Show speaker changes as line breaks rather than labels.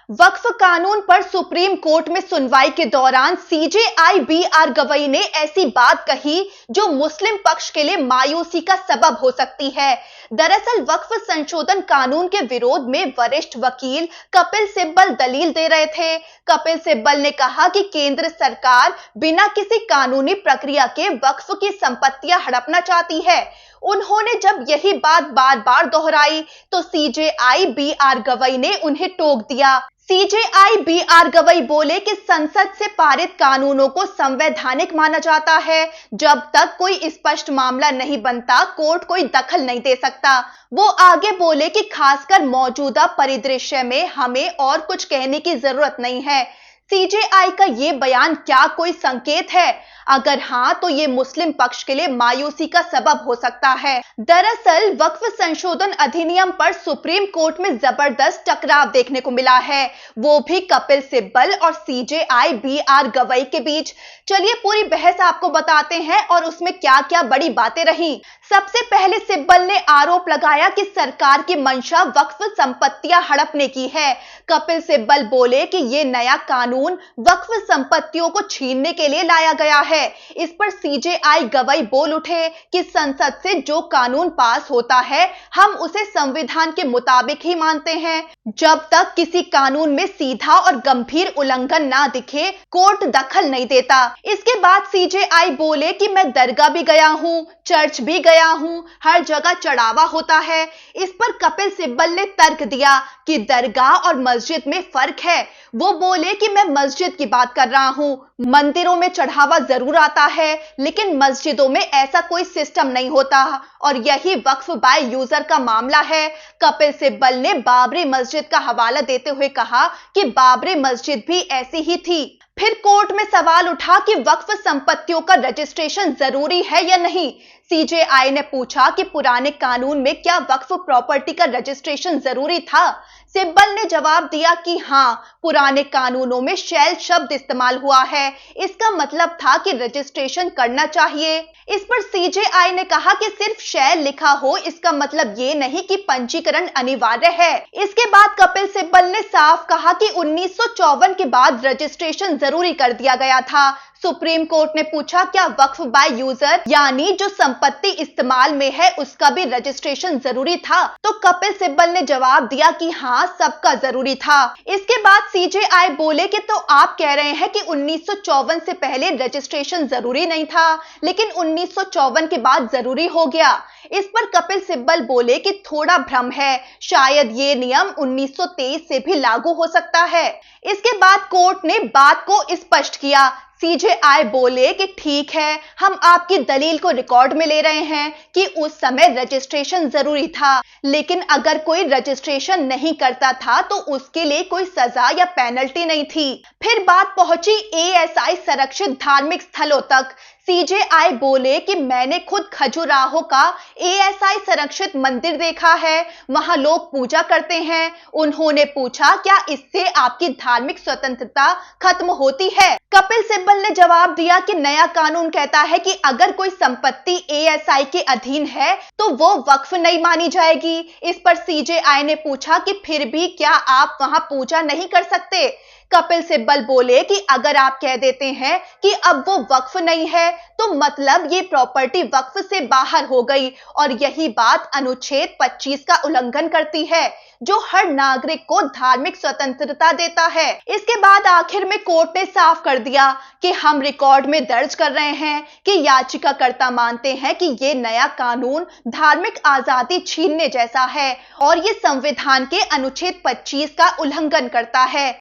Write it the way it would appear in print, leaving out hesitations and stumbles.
वक्फ कानून पर supreme court में सुनवाई के दौरान सीजेआई बी.आर. गवई ने ऐसी बात कही जो मुस्लिम पक्ष के लिए मायूसी का सबब हो सकती है। दरअसल वक्फ संशोधन कानून के विरोध में वरिष्ठ वकील कपिल सिब्बल दलील दे रहे थे। कपिल सिब्बल ने कहा कि केंद्र सरकार बिना किसी कानूनी प्रक्रिया के वक्फ की संपत्तियां हड़पना चाहती है। उन्होंने जब यही बात बार बार दोहराई तो सीजेआई बी.आर. गवई ने उन्हें टोक दिया। CJI B R. गवई बोले कि संसद से पारित कानूनों को संवैधानिक माना जाता है। जब तक कोई स्पष्ट मामला नहीं बनता, कोर्ट कोई दखल नहीं दे सकता। वो आगे बोले कि खासकर मौजूदा परिदृश्य में हमें और कुछ कहने की जरूरत नहीं है। सीजेआई का ये बयान क्या कोई संकेत है? अगर हां, तो ये मुस्लिम पक्ष के लिए मायूसी का सबब हो सकता है। दरअसल वक्फ संशोधन अधिनियम पर सुप्रीम कोर्ट में जबरदस्त टकराव देखने को मिला है, वो भी कपिल सिब्बल और सीजेआई बी.आर. गवई के बीच। चलिए पूरी बहस आपको बताते हैं और उसमें क्या क्या बड़ी बातें रही। सबसे पहले सिब्बल ने आरोप लगाया कि सरकार की मंशा वक्फ संपत्तियां हड़पने की है। कपिल सिब्बल बोले कि ये नया कानून वक्फ संपत्तियों को छीनने के लिए लाया गया है। इस पर सीजेआई गवई बोल उठे कि संसद से जो कानून पास होता है, हम उसे संविधान के मुताबिक ही मानते हैं। जब तक किसी कानून में सीधा और गंभीर उल्लंघन ना दिखे, कोर्ट दखल नहीं देता। इसके बाद सीजेआई बोले कि मैं दरगाह भी गया हूं, चर्च भी गया हूं, हर जगह चढ़ावा होता है। इस पर कपिल सिब्बल ने तर्क दिया कि दरगाह और मस्जिद में फर्क है। वो बोले कि मैं मस्जिद की बात कर रहा हूं, मंदिरों में चढ़ावा जरूर आता है, लेकिन मस्जिदों में ऐसा कोई सिस्टम नहीं होता और यही वक्फ बाय यूजर का मामला है। कपिल सिब्बल ने बाबरी मस्जिद का हवाला देते हुए कहा कि बाबरी मस्जिद भी ऐसी ही थी। फिर कोर्ट में सवाल उठा कि वक्फ संपत्तियों का रजिस्ट्रेशन जरूरी है या नहीं। सीजेआई ने पूछा कि पुराने कानून में क्या वक्फ प्रॉपर्टी का रजिस्ट्रेशन जरूरी था। सिब्बल ने जवाब दिया कि हां, पुराने कानूनों में शैल शब्द इस्तेमाल हुआ है, इसका मतलब था कि रजिस्ट्रेशन करना चाहिए। इस पर सीजेआई ने कहा कि सिर्फ शैल लिखा हो इसका मतलब ये नहीं कि पंजीकरण अनिवार्य है। इसके बाद कपिल सिब्बल ने साफ कहा कि 1954 के बाद रजिस्ट्रेशन जरूरी कर दिया गया था। सुप्रीम कोर्ट ने पूछा क्या वक्फ बाय यूजर यानी जो संपत्ति इस्तेमाल में है उसका भी रजिस्ट्रेशन जरूरी था, तो कपिल सिब्बल ने जवाब दिया कि हाँ, सबका जरूरी था। इसके बाद सीजेआई बोले कि तो आप कह रहे हैं कि 1954 से पहले रजिस्ट्रेशन जरूरी नहीं था, लेकिन 1954 के बाद जरूरी हो गया। इस पर कपिल सिब्बल बोले कि थोड़ा भ्रम है, शायद ये नियम 1923 से भी लागू हो सकता है। इसके बाद कोर्ट ने बात को स्पष्ट किया। सीजेआई बोले कि ठीक है, हम आपकी दलील को रिकॉर्ड में ले रहे हैं कि उस समय रजिस्ट्रेशन जरूरी था, लेकिन अगर कोई रजिस्ट्रेशन नहीं करता था तो उसके लिए कोई सजा या पेनल्टी नहीं थी। फिर बात पहुंची एएसआई संरक्षित धार्मिक स्थलों तक। सीजेआई बोले कि मैंने खुद खजुराहो का एएसआई संरक्षित मंदिर देखा है, वहां लोग पूजा करते हैं। उन्होंने पूछा क्या इससे आपकी धार्मिक स्वतंत्रता खत्म होती है? कपिल सिब्बल ने जवाब दिया कि नया कानून कहता है कि अगर कोई संपत्ति एएसआई के अधीन है तो वो वक्फ नहीं मानी जाएगी। इस पर सीजेआई ने पूछा कि फिर भी क्या आप वहां पूजा नहीं कर सकते? कपिल सिब्बल बोले कि अगर आप कह देते हैं कि अब वो वक्फ नहीं है तो मतलब ये प्रॉपर्टी वक्फ से बाहर हो गई और यही बात अनुच्छेद 25 का उल्लंघन करती है, जो हर नागरिक को धार्मिक स्वतंत्रता देता है। इसके बाद आखिर में कोर्ट ने साफ कर दिया कि हम रिकॉर्ड में दर्ज कर रहे हैं कि याचिकाकर्ता मानते हैं कि ये नया कानून धार्मिक आजादी छीनने जैसा है और ये संविधान के अनुच्छेद 25 का उल्लंघन करता है।